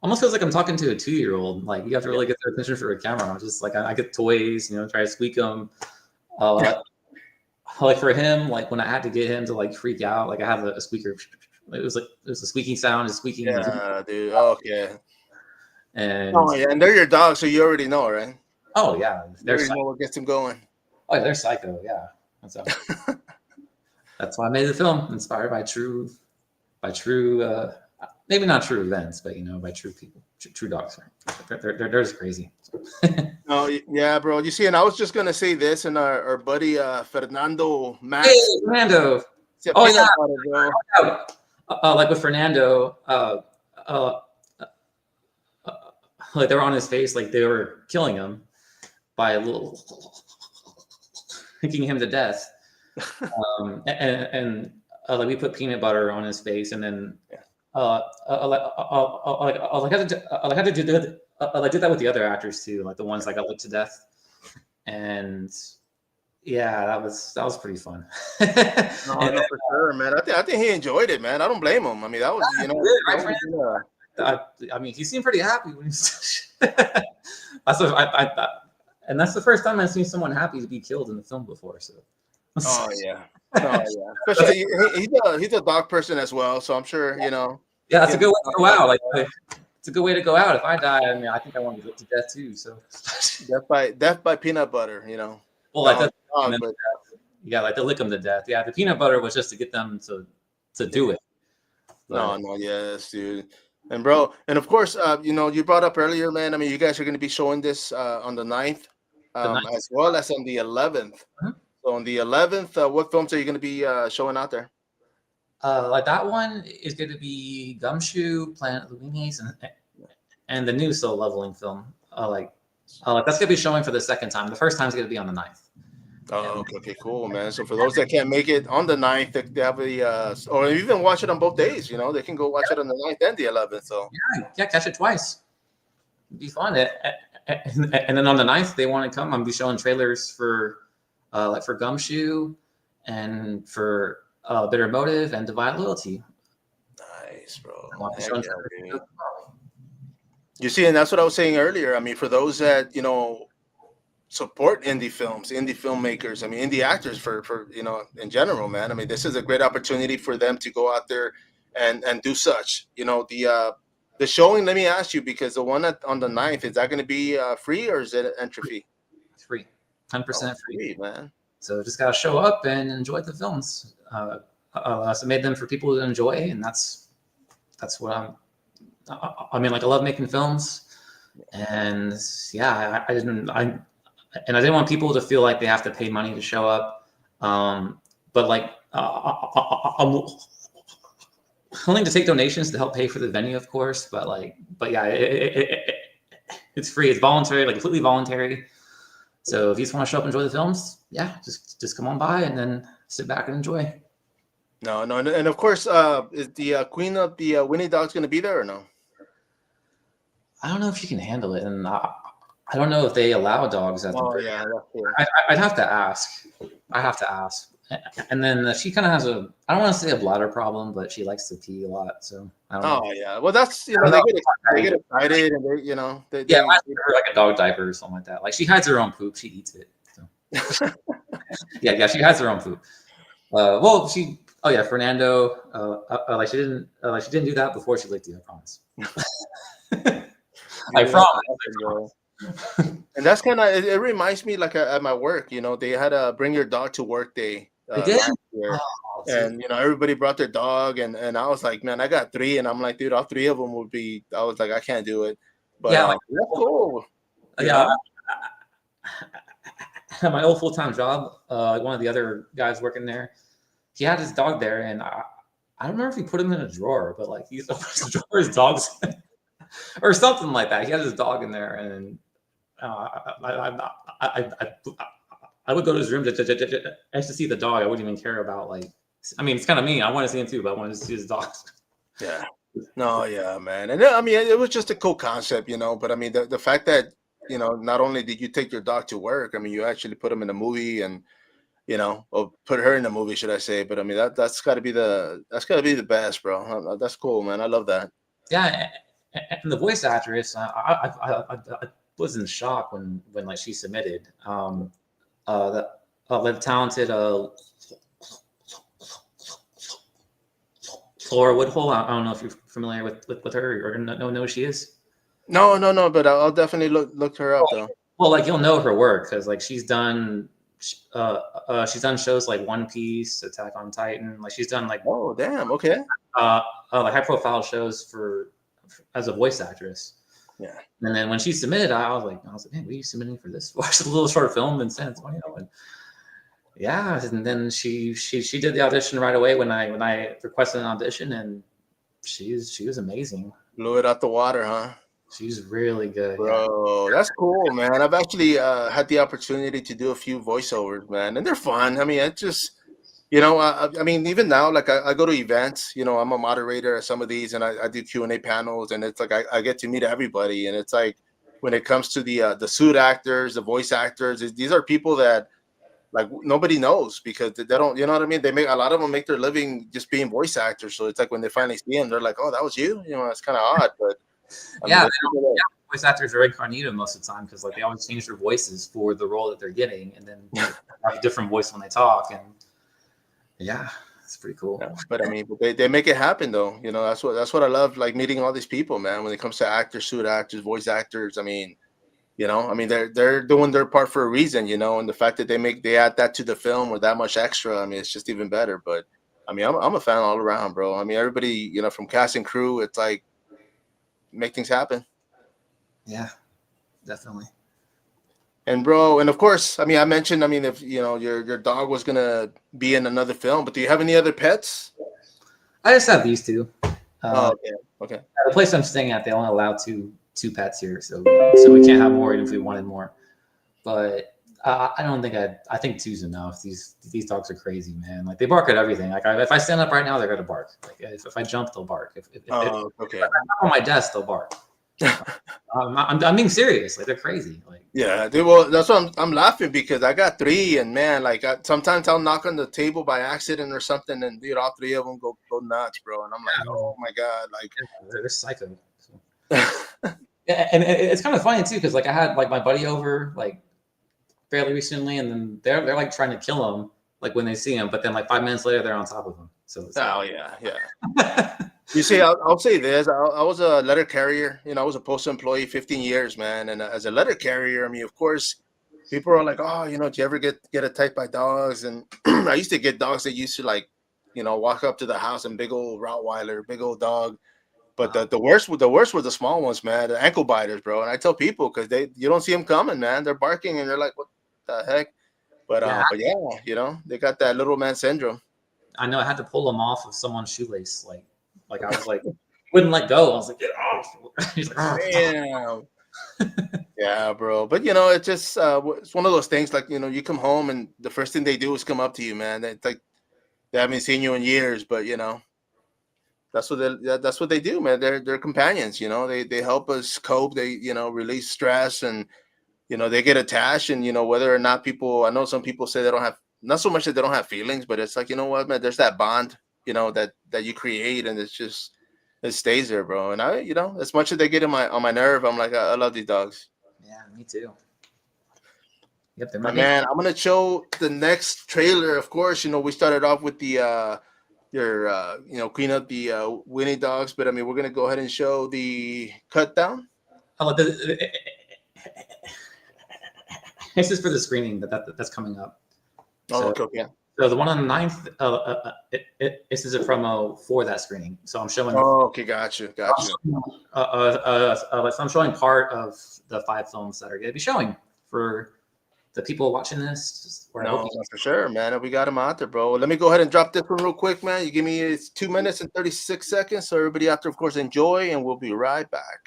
Almost feels like I'm talking to a 2-year-old. Like, you have to really get their attention for a camera. I'm just like, I get toys, try to squeak them. Like for him, like when I had to get him to like freak out, like I have a squeaker. It was a squeaking sound, a squeaking. Yeah, dude. Okay. And and they're your dog, so you already know, right? oh yeah, You already know what gets them going. Oh yeah, they're psycho. Yeah, that's why I made the film, inspired by true, maybe not true events, but by true people, true dogs. They're just crazy. Oh yeah, bro. You see, and I was just gonna say this, and our buddy Fernando Max. Hey, Fernando. said Oh, peanut yeah. butter, bro. Like with Fernando, like they were on his face, like they were killing him by a little hooking him to death. And like we put peanut butter on his face, and then I had to do that. I did that with the other actors too, like the ones that got licked to death, and yeah, that was pretty fun. No, for sure, man. I think he enjoyed it, man. I don't blame him. I mean, that was I mean, he seemed pretty happy when he's. And that's the first time I've seen someone happy to be killed in the film before. So. Oh yeah. Especially he's a dog person as well, so I'm sure Yeah, that's a good way to go out. Like, it's a good way to go out. If I die, I mean, I think I want to go to death too. So. Death by peanut butter, Well, like that. But Yeah, like to lick them to death. Yeah, the peanut butter was just to get them to do it. But, yes, dude. And bro, and of course, you brought up earlier, man. I mean, you guys are going to be showing this on the 9th, as well as on the 11th. Mhm. So on the 11th, what films are you going to be showing out there? like that one is going to be Gumshoe, Planet of the Weenies, and the new soul leveling film. Like that's going to be showing for the second time. The first time is going to be on the 9th. Oh, okay, cool, man. So for those that can't make it on the 9th, they have or even watch it on both days. They can go watch it on the 9th and the 11th. So Yeah, catch it twice. It'd be fun. And then on the 9th, they want to come. I'm be showing trailers for like for Gumshoe and for Bitter Motive and Divine Loyalty. nice, bro. I'll be Heck showing yeah, trailers. dude. You see, and that's what I was saying earlier. I mean, for those that support indie films, indie filmmakers, I mean, indie actors for in general, man. I mean, this is a great opportunity for them to go out there and do such. The showing, let me ask you, because the one on the 9th, is that going to be free, or is it an entry fee? It's free, 10% free. Man. So just gotta show up and enjoy the films. So I made them for people to enjoy, and that's what I mean, like, I love making films, and yeah, I didn't want people to feel like they have to pay money to show up. But like, I'm willing to take donations to help pay for the venue, of course. But yeah, it's free. It's voluntary, like completely voluntary. So if you just want to show up and enjoy the films, yeah, just come on by and then sit back and enjoy. No, and of course, is the queen of the Winnie Dogs going to be there or no? I don't know if she can handle it, and I don't know if they allow dogs at the. Oh yeah, that's cool. I'd have to ask. I have to ask. And then she kind of has a, I don't want to say a bladder problem, but she likes to pee a lot. So I don't know. Oh yeah, well that's they get excited and they Yeah, I give her like a dog diaper or something like that. Like she hides her own poop, she eats it. So. yeah, she hides her own poop. Oh yeah, Fernando. Like she didn't do that before she licked you. I promise. I promise. And that's kind of it reminds me like at my work, they had a bring your dog to work day. They did? And everybody brought their dog, and I was like, man, I got 3, and I'm like, dude, all 3 of them would be. I was like, I can't do it. But yeah, that's cool. Yeah. At my old full-time job, one of the other guys working there, he had his dog there, and I don't remember if he put him in a drawer, but like he opened his drawer, his dog's or something like that. He had his dog in there, and I would go to his room just to see the dog. I wouldn't even care about it's kind of mean. I want to see him too, but I wanted to see his dog. Yeah. No, yeah, man. And I mean, it was just a cool concept, But I mean, the fact that not only did you take your dog to work, I mean, you actually put him in a movie, and or put her in a movie, should I say? But I mean, that's got to be the best, bro. That's cool, man. I love that. Yeah, and the voice actress, I was in shock when like she submitted. The talented Flora Woodhull. I don't know if you're familiar with her or know who she is. No, but I'll definitely look her up though. Well, like you'll know her work because like she's done shows like One Piece, Attack on Titan. Like she's done like oh damn okay like high profile shows for as a voice actress. Yeah. And then when she submitted, I was like, man, what are you submitting for this? Watch a little short film in San Antonio. And yeah, and then she did the audition right away when I requested an audition, and she was amazing. Blew it out the water, huh? She's really good, bro. Yeah. That's cool, man. I've actually had the opportunity to do a few voiceovers, man, and they're fun. I mean, it just I mean, even now, like I go to events, I'm a moderator at some of these, and I do Q&A panels, and it's like I get to meet everybody, and it's like when it comes to the suit actors, the voice actors, these are people that like nobody knows because they don't, you know what I mean? A lot of them make their living just being voice actors, so it's like when they finally see them, they're like, oh, that was you, it's kind of odd, but voice actors are incognito most of the time because like they always change their voices for the role that they're getting, and then have a different voice when they talk, and yeah, it's pretty cool. Yeah, but I mean, they make it happen though. That's what I love, like meeting all these people, man. When it comes to actors, suit actors, voice actors, I mean, they're doing their part for a reason, and the fact that they add that to the film with that much extra, I mean, it's just even better. But I mean, I'm a fan all around, bro. I mean, everybody, from cast and crew, it's like make things happen. Yeah, definitely. And bro, and of course, I mean, I mentioned, if your dog was gonna be in another film, but do you have any other pets? I just have these two. Okay. The place I'm staying at, they only allow two pets here, so we can't have more even if we wanted more. But I don't think I think two's enough. These dogs are crazy, man. Like they bark at everything. Like if I stand up right now, they're gonna bark. Like if I jump, they'll bark. If I'm on my desk, they'll bark. I'm being serious. Like they're crazy. Like well, that's what I'm laughing because I got 3, and man, like sometimes I'll knock on the table by accident or something, and dude, all 3 of them go nuts, bro. And I'm like, oh my god, like they're psycho. So. And it's kind of funny too because like I had like my buddy over like fairly recently, and then they're like trying to kill him like when they see him, but then like 5 minutes later they're on top of him. So it's yeah. You see, I'll say this. I was a letter carrier. I was a postal employee 15 years, man. And as a letter carrier, I mean, of course, people are like, oh, do you ever get attacked by dogs? And I used to get dogs that used to like, walk up to the house and big old Rottweiler, big old dog. But the worst were the small ones, man, the ankle biters, bro. And I tell people because you don't see them coming, man. They're barking and they're like, what the heck? Yeah. But yeah, you know, they got that little man syndrome. I know I had to pull him off of someone's shoelace. Like I was like, wouldn't let go. I was like, get off. He's like, oh, Damn. Yeah, bro. But you know, it's just it's one of those things. Like, you know, you come home and the first thing they do is come up to you, man. It's like they haven't seen you in years, but you know, that's what they do, man. They're companions. You know, they help us cope. They, you know, release stress, and you know, they get attached. And you know, whether or not people, I know some people say they don't have, not so much that they don't have feelings, but it's like, you know what, man, there's that bond, you know, that you create, and it's just, it stays there, bro. And I, you know, as much as they get on my nerve, I'm like, I love these dogs. yeah, me too. Yep, they're My my baby. man, I'm gonna show the next trailer. Of course, you know, we started off with the your you know, clean up the Winnie dogs, but I mean, we're gonna go ahead and show the cut down. Oh, this is for the screening that's coming up. Oh, So, okay, okay. so the one on the 9th, this is a promo for that screening. So I'm showing. Oh, okay, gotcha. So I'm showing part of the 5 films that are going to be showing for the people watching this. Or I hope No, you- for sure, man. We got him out there, bro. Let me go ahead and drop this one real quick, man. You give me, it's 2 minutes and 36 seconds. So everybody out there, of course, enjoy, and we'll be right back.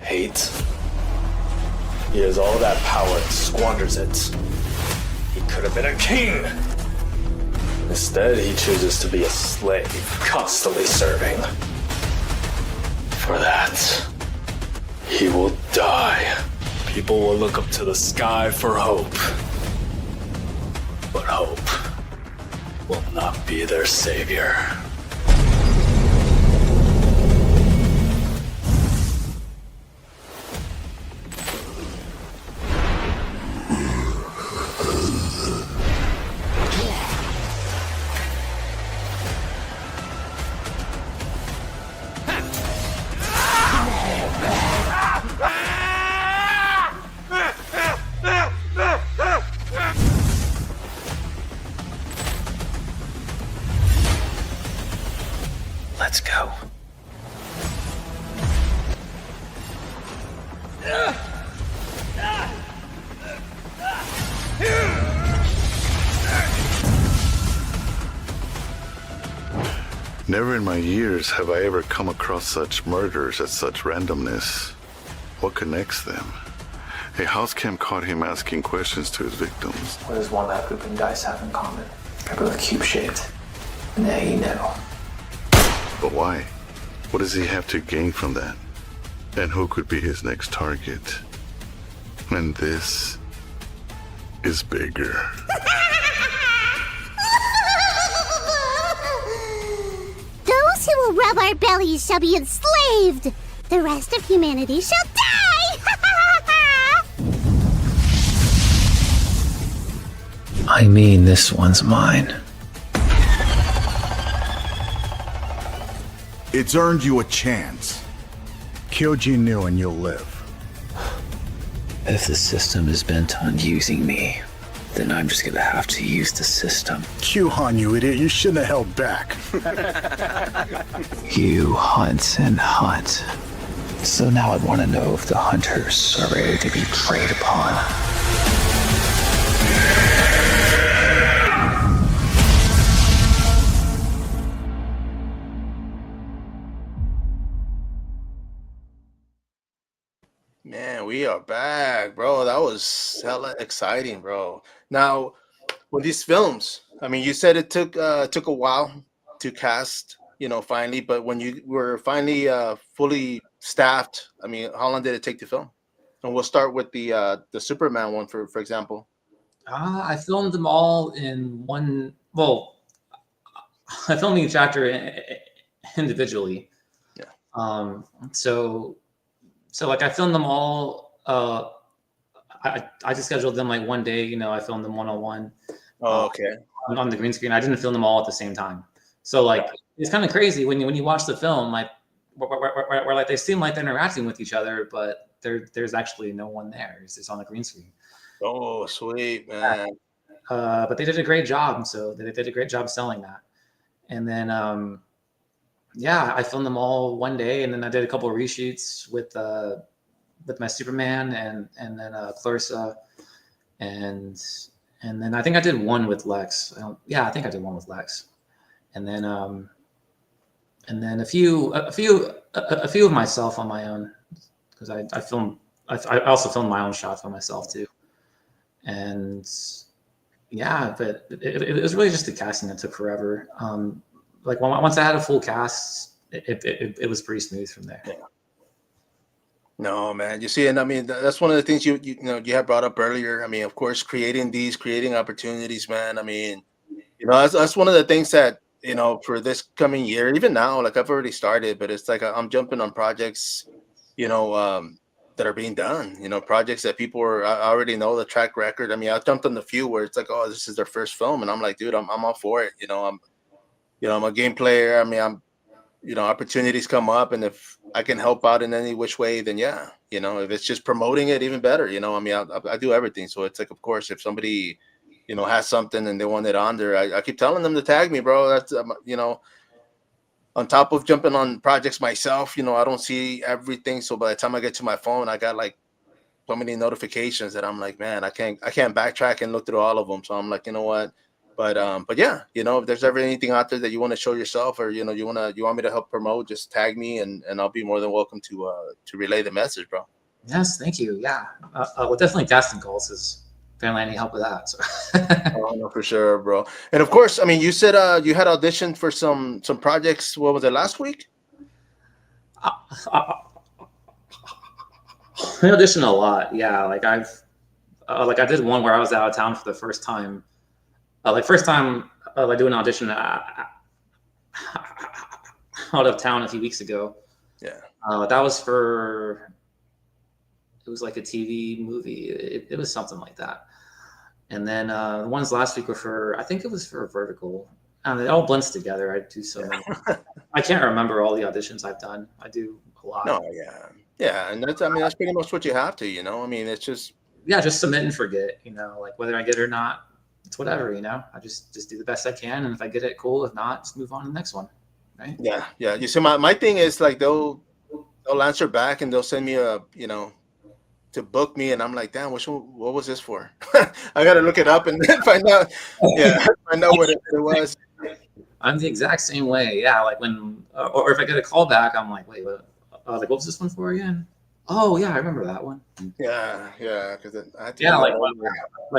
Hate. He has all that power and squanders it. He could have been a king. Instead, he chooses to be a slave, constantly serving. For that, he will die. People will look up to the sky for hope. But hope will not be their savior. Let's go. Never in my years have I ever come across such murders at such randomness. What connects them? A house cam caught him asking questions to his victims. What does one that group and dice have in common? They're both cube-shaped. Now you know. But why? What does he have to gain from that? And who could be his next target? And this is bigger. Those who will rub our bellies shall be enslaved. The rest of humanity shall die. I mean, this one's mine. It's earned you a chance. Kill Jinnu and you'll live. If the system is bent on using me, then I'm just gonna have to use the system. Q-Han, you idiot. You shouldn't have held back. You hunt and hunt. So now I want to know if the hunters are ready to be preyed upon. Man, we are back, bro. That was hella exciting, bro. Now, with these films, I mean, you said it took a while to cast, you know, finally, but when you were finally fully staffed, I mean, how long did it take to film? And we'll start with the Superman one, for example. I filmed them all in one. Well, I filmed each actor individually. Yeah. So like I filmed them all. I just scheduled them like one day. You know, I filmed them one-on-one. Oh, okay. On the green screen. I didn't film them all at the same time. So like it's kind of crazy when you watch the film, like where like they seem like they're interacting with each other, but there's actually no one there. It's just on the green screen. Oh, sweet, man. But they did a great job. So they did a great job selling that. And then yeah, I filmed them all one day, and then I did a couple of reshoots with my Superman and then Clarissa, and then I think I did one with Lex. Yeah, I think I did one with Lex, and then a few of myself on my own, because I filmed. I also filmed my own shots by myself too, and yeah, but it was really just the casting that took forever. Like once I had a full cast, it was pretty smooth from there. Yeah. No, man. You see, and I mean, that's one of the things you know you had brought up earlier. I mean, of course, creating opportunities, man. I mean, you know, that's one of the things that, you know, for this coming year, even now, like I've already started, but it's like I'm jumping on projects, you know, that are being done. You know, projects that people are I already know the track record. I mean, I jumped on the few where it's like, oh, this is their first film, and I'm like, dude, I'm all for it. I'm a game player. I mean, you know, opportunities come up, and if I can help out in any which way, then yeah, you know, if it's just promoting it, even better. You know, I mean, I do everything, so it's like, of course, if somebody, you know, has something and they want it on there, I keep telling them to tag me, bro. That's you know, on top of jumping on projects myself, you know, I don't see everything, so by the time I get to my phone, I got like so many notifications that I'm like, man, I can't backtrack and look through all of them. So I'm like, you know what? But yeah, you know, if there's ever anything out there that you want to show yourself, or you know, you want me to help promote, just tag me, and I'll be more than welcome to relay the message, bro. Yes, thank you. Yeah, well, definitely casting calls is apparently any help with that. So. Oh, no, for sure, bro. And of course, I mean, you said you had auditioned for some projects. What was it, last week? I audition a lot. Yeah, like I did one where I was out of town for the first time. Like doing an audition out of town a few weeks ago. Yeah. That was for, it was like a TV movie. It was something like that. And then the ones last week were I think it was for Vertical. And it all blends together. I do so many. I can't remember all the auditions I've done. I do a lot. No, yeah. Yeah, and that's pretty much what you have to, you know. I mean, it's just just submit and forget, you know, like whether I get it or not, it's whatever, you know. I just do the best I can, and if I get it, cool. If not, just move on to the next one. Right? Yeah. You see, my thing is like they'll answer back and they'll send me to book me, and I'm like, damn, what was this for? I gotta look it up and find out. Yeah, find out what it was. I'm the exact same way. Yeah, like when or if I get a call back, I'm like, wait, what? What was this one for again? Oh yeah, I remember that one. Yeah, because I had to. Yeah, like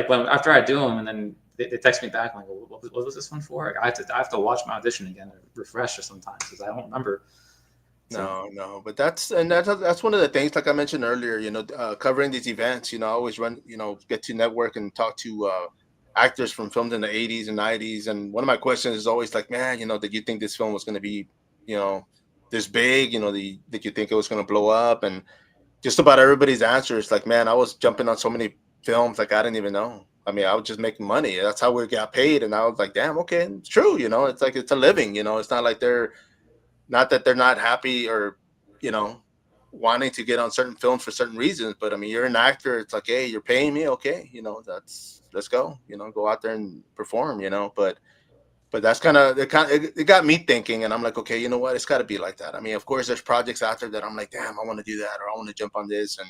when after I do them, and then they text me back, like, what was this one for? I have to watch my audition again to refresh it sometimes because I don't remember. So. No, but that's one of the things, like I mentioned earlier, you know, covering these events, you know, I always get to network and talk to actors from films in the 80s and 90s. And one of my questions is always like, man, you know, did you think this film was going to be, you know, this big, you know, did you think it was going to blow up? And just about everybody's answer is like, man, I was jumping on so many films, like I didn't even know. I mean, I was just making money. That's how we got paid. And I was like, damn, okay, it's true. You know, it's like, it's a living, you know, it's not like not that they're not happy or, you know, wanting to get on certain films for certain reasons. But I mean, you're an actor. It's like, hey, you're paying me. Okay. You know, let's go, you know, go out there and perform, you know, but that's it got me thinking, and I'm like, okay, you know what? It's got to be like that. I mean, of course, there's projects out there that I'm like, damn, I want to do that, or I want to jump on this. And,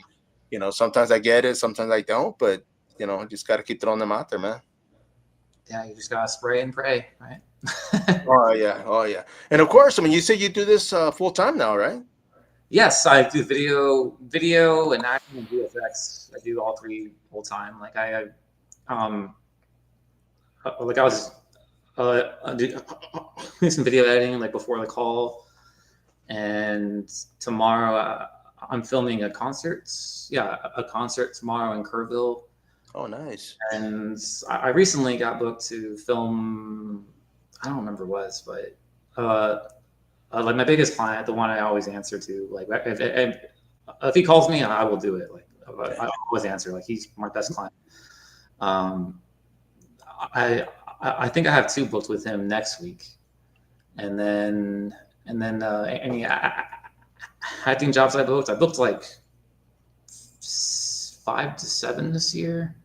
you know, sometimes I get it, sometimes I don't, but, you know, just got to keep throwing them out there, man. Yeah, you just got to spray and pray, right? Oh, yeah. And of course, I mean, you say you do this full time now, right? Yes, I do video and acting and VFX. I do all three full time. Like I was doing some video editing like before the call, and tomorrow I'm filming a concert. Yeah, a concert tomorrow in Kerrville. Oh, nice. And I recently got booked to film. I don't remember what it was, but like my biggest client, the one I always answer to. Like if he calls me, I will do it. Like I always answer. Like he's my best client. I think I have 2 booked with him next week, and then any acting jobs I booked like 5 to 7 this year.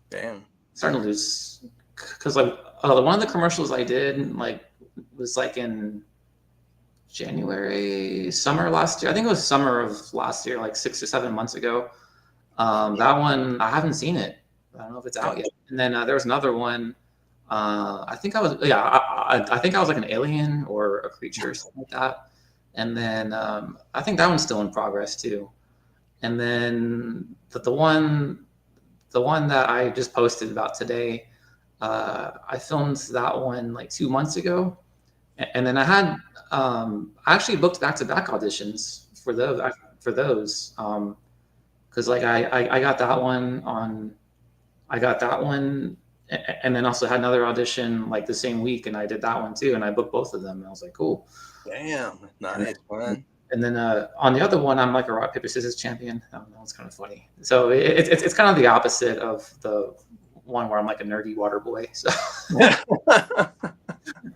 Damn. Starting to lose, because like one of the commercials I did like was like in summer last year. I think it was summer of last year, like 6 or 7 months ago. That one, I haven't seen it. I don't know if it's out yet. And then there was another one. I think I was, yeah, I think I was like an alien or a creature or something like that. And then I think that one's still in progress too. And then the one that I just posted about today, I filmed that one like 2 months ago. And then I actually booked back-to-back auditions for those. Because like I got that one and then also had another audition like the same week, and I did that one too, and I booked both of them, and I was like, cool. Damn, nice, man. And then on the other one, I'm like a rock paper scissors champion. I don't know, it's kind of funny. So it's kind of the opposite of the one where I'm like a nerdy water boy. So,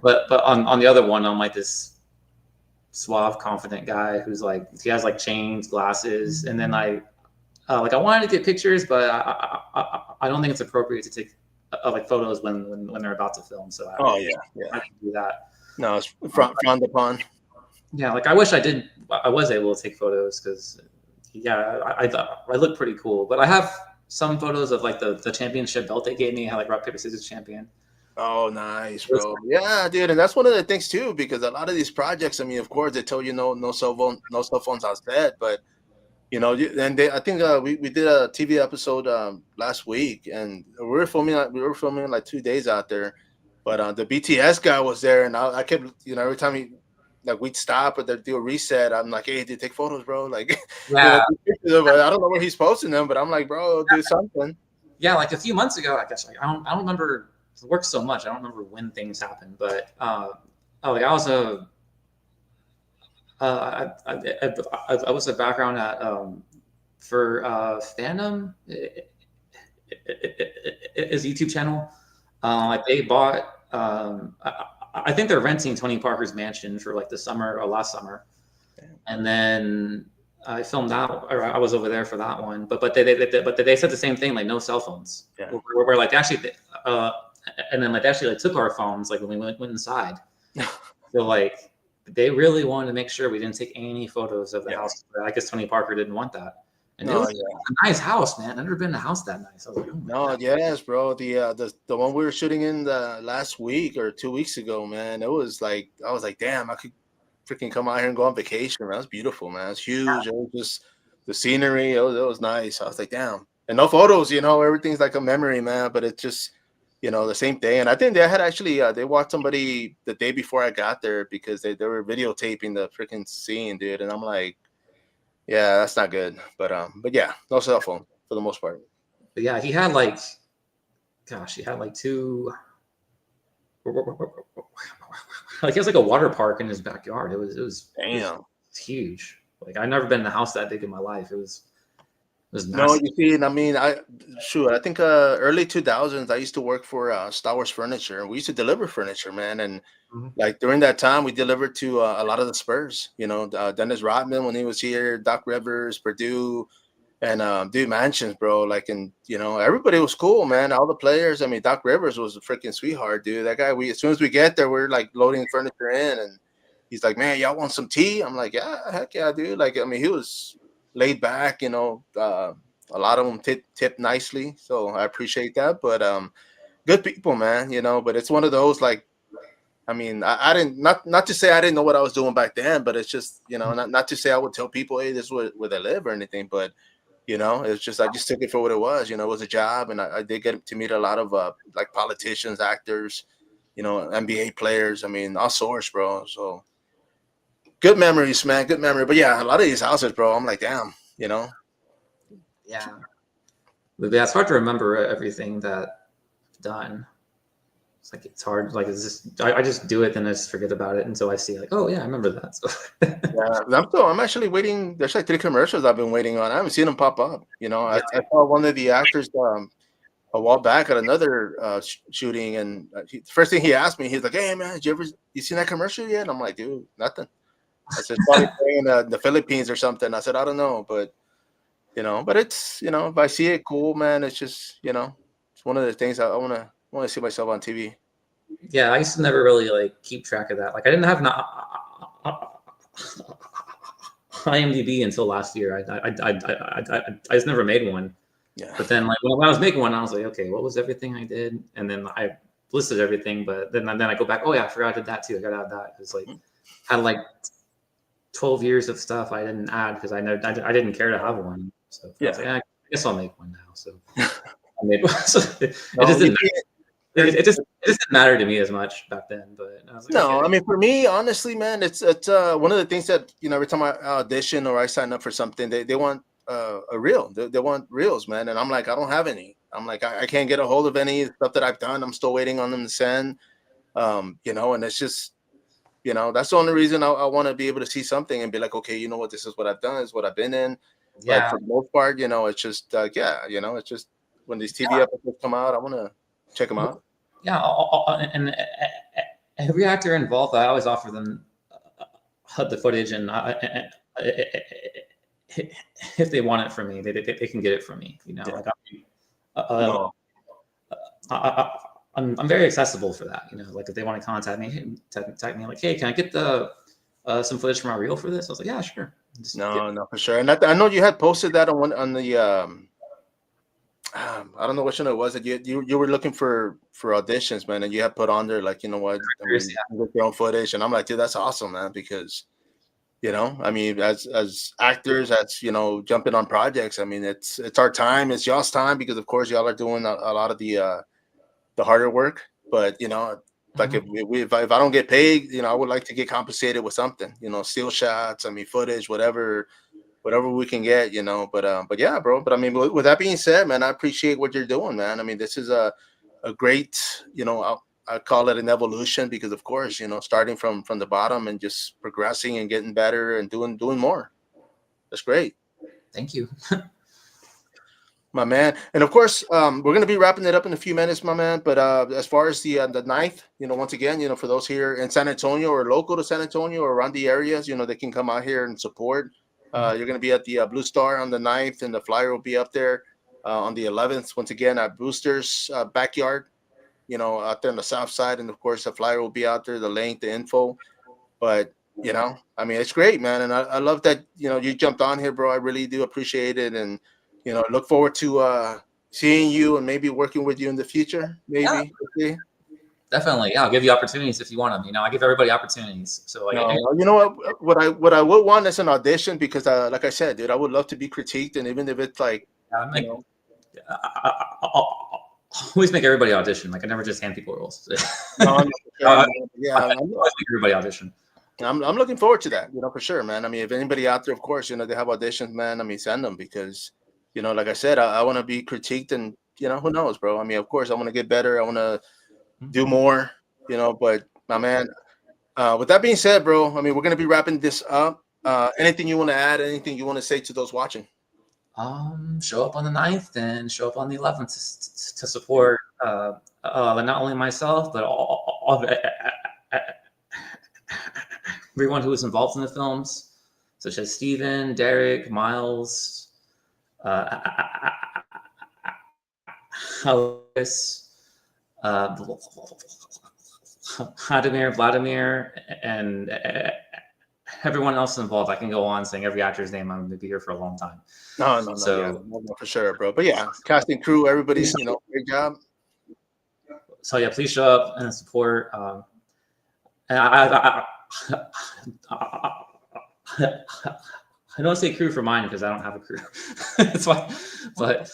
but on the other one, I'm like this suave, confident guy who's like, he has like chains, glasses, and then I wanted to get pictures, but I don't think it's appropriate to take like photos when they're about to film. So I can do that. No, it's frowned upon. Yeah, like I wish I was able to take photos because I thought I look pretty cool. But I have some photos of like the championship belt they gave me. I had like rock paper scissors champion. Oh, nice, bro. Yeah, dude, and that's one of the things too, because a lot of these projects, I mean, of course, they tell you no cell phones on set, but you know, and I think we did a TV episode last week, and we were filming like 2 days out there, but the BTS guy was there, and I kept, you know, every time we'd stop or they'd do a reset, I'm like, hey, dude, take photos, bro. Like, yeah, you know, I don't know where he's posting them, but I'm like, bro, do something. Yeah, like a few months ago, I guess. Like I don't remember. It works so much. I don't remember when things happened, but like I was I was a background at for Phantom, his YouTube channel. Like they bought. I think they're renting Tony Parker's mansion for like the summer or last summer, and then I filmed out, or I was over there for that one. But they said the same thing, like no cell phones. Yeah. We're like actually, and then like actually like took our phones like when we went inside. So like they really wanted to make sure we didn't take any photos of the house. I guess Tony Parker didn't want that. And it was a nice house, man. I've never been in a house that nice. I was like, oh my God. Yes, bro. The one we were shooting in the last week or 2 weeks ago, man. It was like, I was like, damn, I could freaking come out here and go on vacation, man. It was beautiful, man. It's huge. It was just the scenery. It was nice. I was like, damn. And no photos, you know, everything's like a memory, man. But it's just, you know, the same day. And I think they had actually they watched somebody the day before I got there because they were videotaping the freaking scene, dude. And I'm like, yeah, that's not good. But yeah, no cell phone for the most part. But yeah, he had like two. Like he has like a water park in his backyard. It was damn. It's huge. Like I've never been in a house that big in my life. It was massive. No, you see, and I mean, I think early 2000s I used to work for Star Wars Furniture, and we used to deliver furniture, man. And like during that time, we delivered to a lot of the Spurs. You know, Dennis Rodman when he was here, Doc Rivers, Purdue, and dude, mansions, bro. Like, and you know, everybody was cool, man. All the players. I mean, Doc Rivers was a freaking sweetheart, dude. That guy. As soon as we get there, we're like loading furniture in, and he's like, "Man, y'all want some tea?" I'm like, "Yeah, heck yeah, dude." Like, I mean, he was laid back, you know. A lot of them tip nicely, so I appreciate that. But good people, man, you know. But it's one of those, like, I mean, I didn't, not to say I didn't know what I was doing back then, but it's just, you know, not to say I would tell people, hey, this is where they live or anything, but you know, it's just, I just took it for what it was. You know, it was a job, and I did get to meet a lot of like politicians, actors, you know, NBA players. I mean, all sorts, bro. So good memories, man. Good memory. But yeah, a lot of these houses, bro, I'm like, damn, you know. Yeah. But yeah, it's hard to remember everything that I've done. It's like, it's hard. Like, it's just, I just do it and I just forget about it until I see like, oh yeah, I remember that. So yeah, I'm actually waiting. There's like 3 commercials I've been waiting on. I haven't seen them pop up. You know, I saw one of the actors a while back at another shooting, and the first thing he asked me, he's like, "Hey man, you seen that commercial yet?" And I'm like, "Dude, nothing." I said, "Probably playing in the Philippines or something." I said, "I don't know, but you know, but it's, you know, if I see it, cool, man. It's just, you know, it's one of the things I want to see myself on TV." Yeah, I used to never really like keep track of that. Like I didn't have IMDb until last year. I just never made one. Yeah. But then, like when I was making one, I was like, okay, what was everything I did? And then I listed everything, but then I go back, oh yeah, I forgot I did that too. I got to add that. It's like had like 12 years of stuff I didn't add because I I didn't care to have one. So I was like, I guess I'll make one now. So I made one. So it just didn't. It just didn't matter to me as much back then. But I was like, No, okay. I mean, for me, honestly, man, it's one of the things that, you know, every time I audition or I sign up for something, they want a reel. They want reels, man, and I'm like, I don't have any. I'm like, I can't get a hold of any stuff that I've done. I'm still waiting on them to send. You know, and it's just, you know, that's the only reason I want to be able to see something and be like, okay, you know what, this is what I've done, is what I've been in. But Yeah. for the most part, you know, it's just yeah, you know, it's just when these TV episodes come out, I want to check them out. Yeah, and every actor involved, I always offer them the footage, and if they want it from me, they can get it from me. You know, Yeah. like I'm very accessible for that. You know, like if they want to contact me, tag me like, hey, can I get the some footage from my reel for this? I was like, yeah, sure. Just No, for sure. And I know you had posted that on the I don't know which one it was that you were looking for auditions, man, and you had put on there like, you know what, I mean, you get your own footage, and I'm like, dude, that's awesome, man, because, you know, I mean, as actors, that's, you know, jumping on projects. I mean, it's our time, it's y'all's time, because of course y'all are doing a lot of the harder work, but you know, like if I don't get paid, you know, I would like to get compensated with something, you know, still shots, I mean, footage, whatever we can get, you know. But yeah, bro. But I mean, with that being said, man, I appreciate what you're doing, man. I mean, this is a great, you know, I call it an evolution, because of course, you know, starting from the bottom and just progressing and getting better and doing more. That's great. Thank you. My man. And of course, we're going to be wrapping it up in a few minutes, my man. But as far as the 9th, you know, once again, you know, for those here in San Antonio or local to San Antonio or around the areas, you know, they can come out here and support. You're going to be at the Blue Star on the 9th, and the flyer will be up there on the 11th. Once again, at Brewster's backyard, you know, out there on the south side. And of course, the flyer will be out there, the link, the info. But, you know, I mean, it's great, man. And I love that, you know, you jumped on here, bro. I really do appreciate it. And, you know, look forward to seeing you and maybe working with you in the future. Maybe. Yeah. Definitely. Yeah, I'll give you opportunities if you want them. You know, I give everybody opportunities. So, like, you know what I would want is an audition, because, like I said, dude, I would love to be critiqued, and even if it's like, you know, I'll always make everybody audition. Like, I never just hand people roles. yeah, I always make everybody audition. I'm looking forward to that, you know, for sure, man. I mean, if anybody out there, of course, you know, they have auditions, man, I mean, send them, because, you know, like I said, I want to be critiqued, and, you know, who knows, bro? I mean, of course, I want to get better. I want to do more, you know, but my man, with that being said, bro, I mean, we're going to be wrapping this up. Anything you want to add, anything you want to say to those watching? Show up on the 9th and show up on the 11th to support not only myself, but all everyone who was involved in the films, such as Steven, Derek, Miles, Alice, Vladimir, and everyone else involved. I can go on saying every actor's name. I'm going to be here for a long time. No, for sure, bro. But yeah, casting crew, everybody's, you know, great job. So yeah, please show up and support. And I don't say crew for mine because I don't have a crew. That's why. But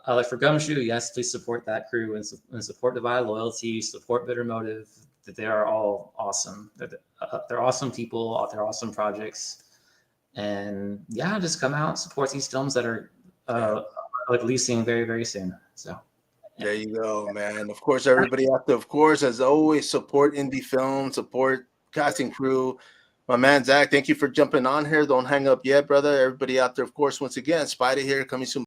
like for Gumshoe, yes, please support that crew and support Divided Loyalty, support Bitter Motive. That they are all awesome. They're awesome people. They're awesome projects. And yeah, just come out and support these films that are releasing very, very soon. So there you go, man. Of course, everybody out there, of course, as always, support indie films, support casting crew. My man Zach, thank you for jumping on here. Don't hang up yet, brother. Everybody out there, of course, once again, Spider here, coming soon.